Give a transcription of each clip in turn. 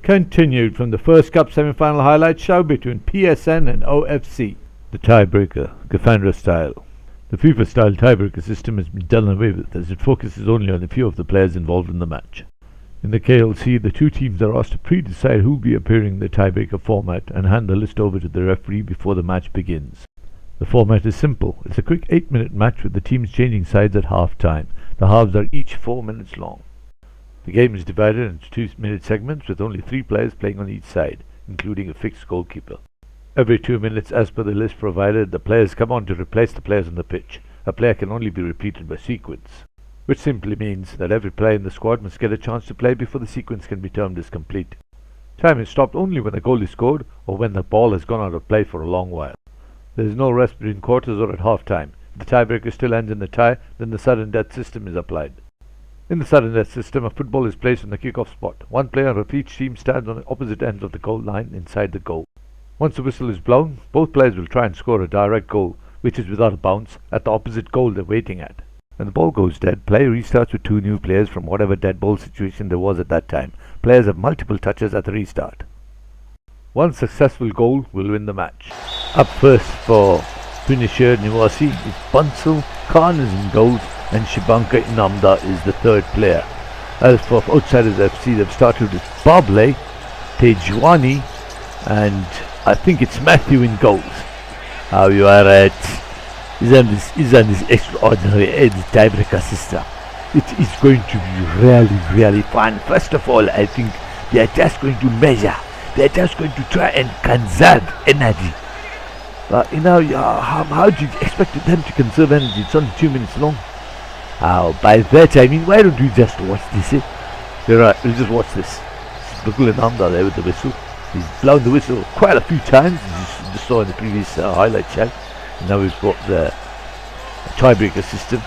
Continued from the first Cup semi-final highlight show between PSN and OFC. The tiebreaker, KFANDRA style. The FIFA style tiebreaker system has been done away with as it focuses only on a few of the players involved in the match. In the KLC, the two teams are asked to pre-decide who will be appearing in the tiebreaker format and hand the list over to the referee before the match begins. The format is simple. It's a quick 8-minute match with the teams changing sides at half-time. The halves are each 4 minutes long. The game is divided into 2-minute segments with only 3 players playing on each side, including a fixed goalkeeper. Every 2 minutes, as per the list provided, the players come on to replace the players on the pitch. A player can only be repeated by sequence, which simply means that every player in the squad must get a chance to play before the sequence can be termed as complete. Time is stopped only when a goal is scored or when the ball has gone out of play for a long while. There is no rest between quarters or at half-time. If the tiebreaker still ends in a tie, then the sudden death system is applied. In the sudden death system, a football is placed on the kick-off spot. One player of each team stands on the opposite ends of the goal line inside the goal. Once the whistle is blown, both players will try and score a direct goal, which is without a bounce, at the opposite goal they're waiting at. When the ball goes dead, play restarts with 2 new players from whatever dead ball situation there was at that time. Players have multiple touches at the restart. One successful goal will win the match. Up first for finisher Niwasi is Bansal, Khan is in goals, and Shibanka Inamda is the third player. As for Outsiders FC, they've started with Bable, Tejwani, and I think it's Matthew in goals. How you are at? Isn't this extraordinary tiebreaker system? It is going to be really fun. First of all, I think they are just going to measure. They are just going to try and conserve energy. But how do you expect them to conserve energy? It's only 2 minutes long. By that I mean, why don't we just watch this? You're right, we'll just watch this. Bakul Nanda there with the whistle. He's blown the whistle quite a few times, as you just saw in the previous highlight show. And now we've got the tiebreaker system.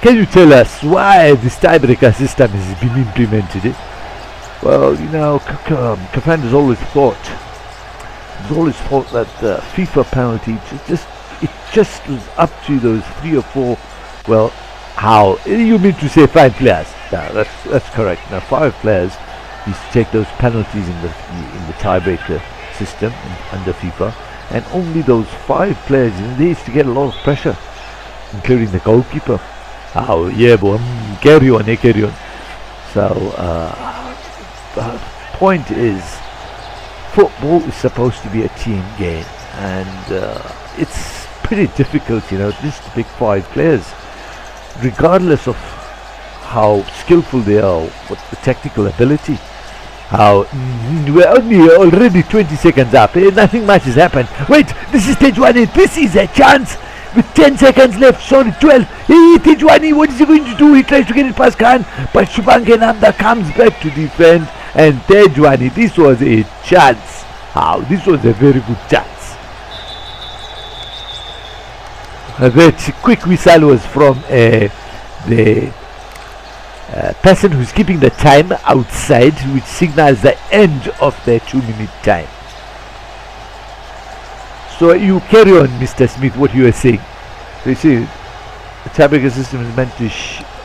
Can you tell us why this tiebreaker system has been implemented? Well, KFANDRA's always thought that the FIFA penalty it just was up to those 3 or 4. Well, how you mean to say 5 players? No, that's correct. Now 5 players used to take those penalties in the tiebreaker system under FIFA, and only those 5 players, they used to get a lot of pressure, including the goalkeeper. Yeah, boy, carry on. So the point is, football is supposed to be a team game, and it's pretty difficult, just to pick 5 players. Regardless of how skillful they are, what the technical ability, we're only already 20 seconds up, nothing much has happened. Wait, this is Tejwani, this is a chance with 10 seconds left, sorry, 12. Hey, Tejwani, what is he going to do? He tries to get it past Khan, but Shibanka Nanda comes back to defend, and Tejwani, this was a chance. This was a very good chance. That quick whistle was from the person who's keeping the time outside, which signals the end of the 2-minute time. So you carry on, Mr. Smith, what you were saying. So you see, the tiebreaker system is meant to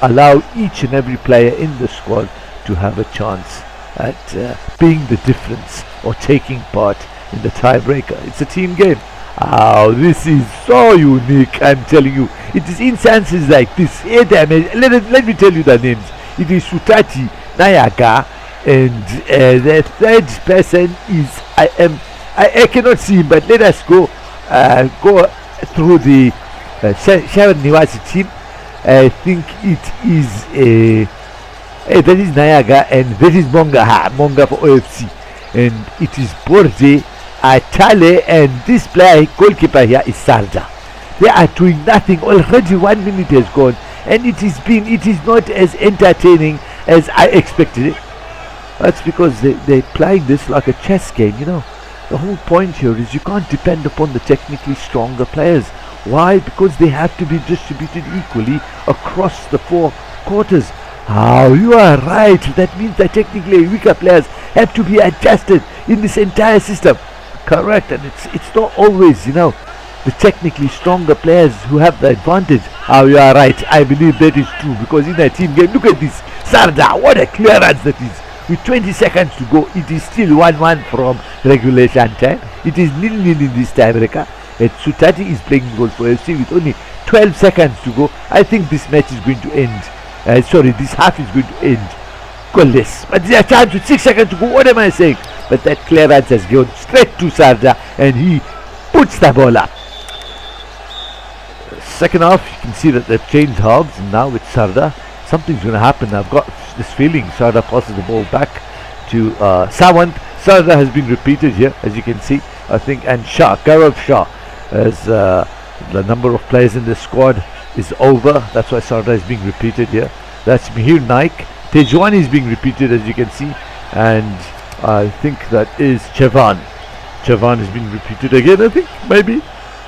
allow each and every player in the squad to have a chance at being the difference or taking part in the tiebreaker. It's a team game. This is so unique, I'm telling you. It is instances like this. Let me tell you the names. It is Sutati, Nayaga, and the third person is I cannot see him, but let us go through the Sharon Niwasi team. I think it is that is Nayaga, and that is Monga for OFC, and it is Borde, Tale, and this player goalkeeper here is Sarja. They are doing nothing. Already 1 minute has gone, and it is not as entertaining as I expected it. That's because they're playing this like a chess game, The whole point here is you can't depend upon the technically stronger players. Why? Because they have to be distributed equally across the 4 quarters. You are right. That means that technically weaker players have to be adjusted in this entire system. Correct, and it's not always, the technically stronger players who have the advantage. You are right. I believe that is true, because in a team game, look at this. Sarda, what a clearance that is. with 20 seconds to go. It is still 1-1 from regulation time. It is 0-0 in this tiebreaker. And Sutati is playing goal for FC with only 12 seconds to go. I think this match is going to end. This half is going to end goalless. But there's a chance with 6 seconds to go. What am I saying? But that clearance has gone straight to Sarda, and he puts the ball up. Second half, you can see that they've changed halves, and now with Sarda, something's going to happen. I've got this feeling Sarda passes the ball back to Sawant. Sarda has been repeated here, as you can see, I think, and Gaurav Shah, as the number of players in the squad is over. That's why Sarda is being repeated here. That's Mihir Naik. Tejwani is being repeated, as you can see, and I think that is Chavan. Chavan is being repeated again,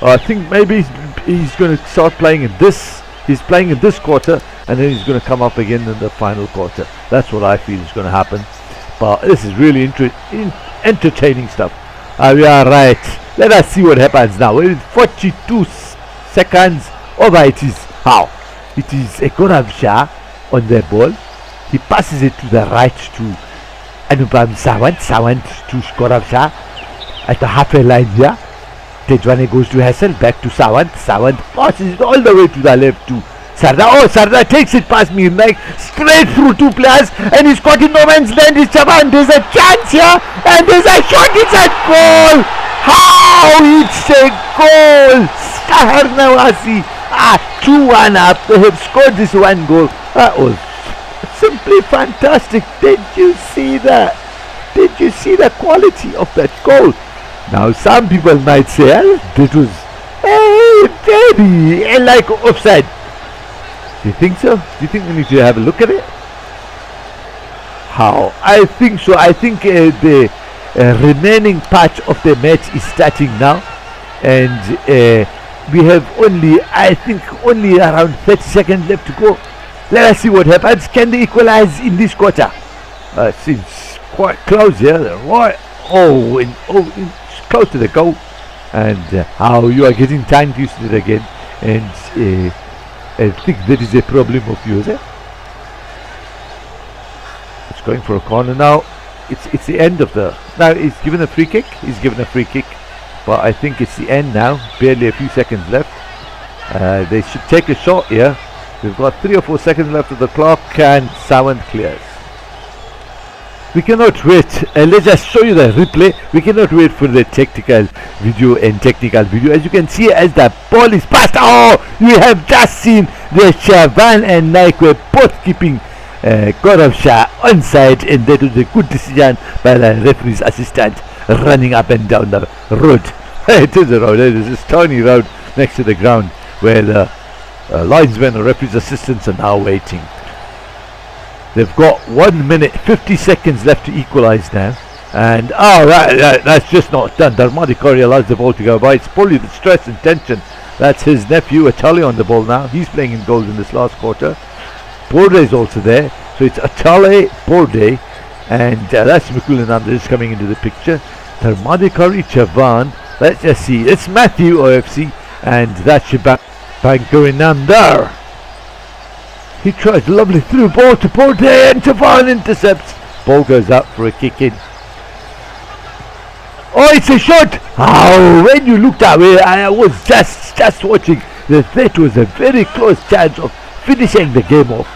I think maybe he's going to start playing in this. He's playing in this quarter, and then he's going to come up again in the final quarter. That's what I feel is going to happen. But this is really entertaining stuff. We are right. Let us see what happens now. With 42 seconds over, it is how? It is Gaurav Shah on the ball. He passes it to the right to Anupam Sawant. Sawant to Gaurav Shah at the halfway line here. Tejwani goes to Hassel, back to Sawant. Sawant passes it all the way to the left to Sarda. Oh, Sarda takes it past me, like straight through two players, and he's caught in no man's land. It's Chavan. There's a chance here, and there's a shot. It's a goal. How? It's a goal. Sahar Nawasi. 2-1 up. They have scored this one goal. That was simply fantastic. Did you see that? Did you see the quality of that goal? Now some people might say, that was very like offside. Do you think so? Do you think we need to have a look at it? How? I think so. I think the remaining part of the match is starting now, and we have only, I think, only around 30 seconds left to go. Let us see what happens. Can they equalize in this quarter? It seems quite close here. Close to the goal, and how you are getting time used to it again, and I think that is a problem of yours. It's going for a corner now. It's the end of the. Now he's given a free kick. He's given a free kick, but I think it's the end now. Barely a few seconds left. They should take a shot here. We've got 3 or 4 seconds left of the clock, and Sawant clears. We cannot wait. Let's just show you the replay. We cannot wait for the technical video. As you can see, as the ball is passed, you have just seen the Chavan and Naik were both keeping Gaurav Shah onside, and that was a good decision by the referee's assistant running up and down the road. It is a road. It is a stony road next to the ground where the linesmen and referee's assistants are now waiting. They've got 1 minute 50 seconds left to equalise now, and that's just not done. Dlamini allows the ball to go by. It's probably the stress and tension. That's his nephew Atali on the ball now. He's playing in goals in this last quarter. Borde is also there, so it's Atali, Borde, and that's Mikulananda is coming into the picture. Dlamini Chavan. Let's just see. It's Matthew OFC, and that's Bankarinanda. He tries lovely through ball to Borde, and Chavan intercepts. Ball goes up for a kick in. Oh, it's a shot! When you looked that way, I was just watching. That was a very close chance of finishing the game off.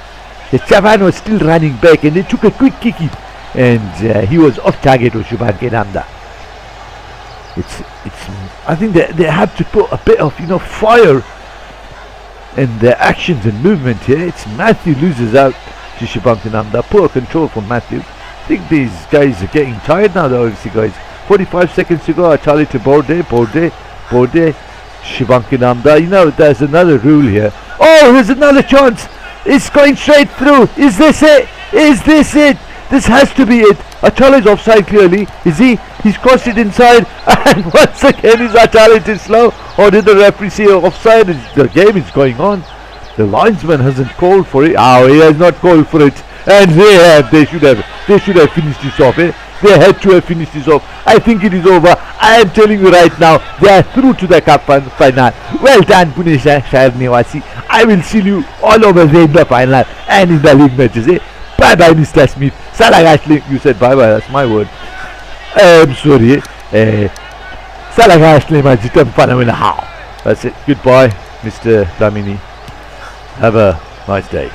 The Chavan was still running back, and they took a quick kick in, and he was off target with Bankarinanda. I think they have to put a bit of fire in their actions and movement here. It's Matthew loses out to Shibankananda. Poor control from Matthew. I think these guys are getting tired now, the OFC guys. 45 seconds to go. Atali to Borde, Shibankananda. There's another rule here. Oh, here's another chance. It's going straight through. Is this it? This has to be it. Atali's offside clearly. Is he? He's crossed it inside, and once again is Atali too slow, or did the referee see offside? The game is going on. The linesman hasn't called for it. He has not called for it, and they should have finished this off. They had to have finished this off. I think it is over. I am telling you right now, they are through to the cup final. Well done, Pune Shahar Niwasi. I will see you all over there in the final and in the league matches. Bye bye, Mr. Smith. Salagashli, you said bye bye, that's my word. I'm sorry. Salagashli Majitam Panamina. That's it. Goodbye, Mr. Dlamini. Have a nice day.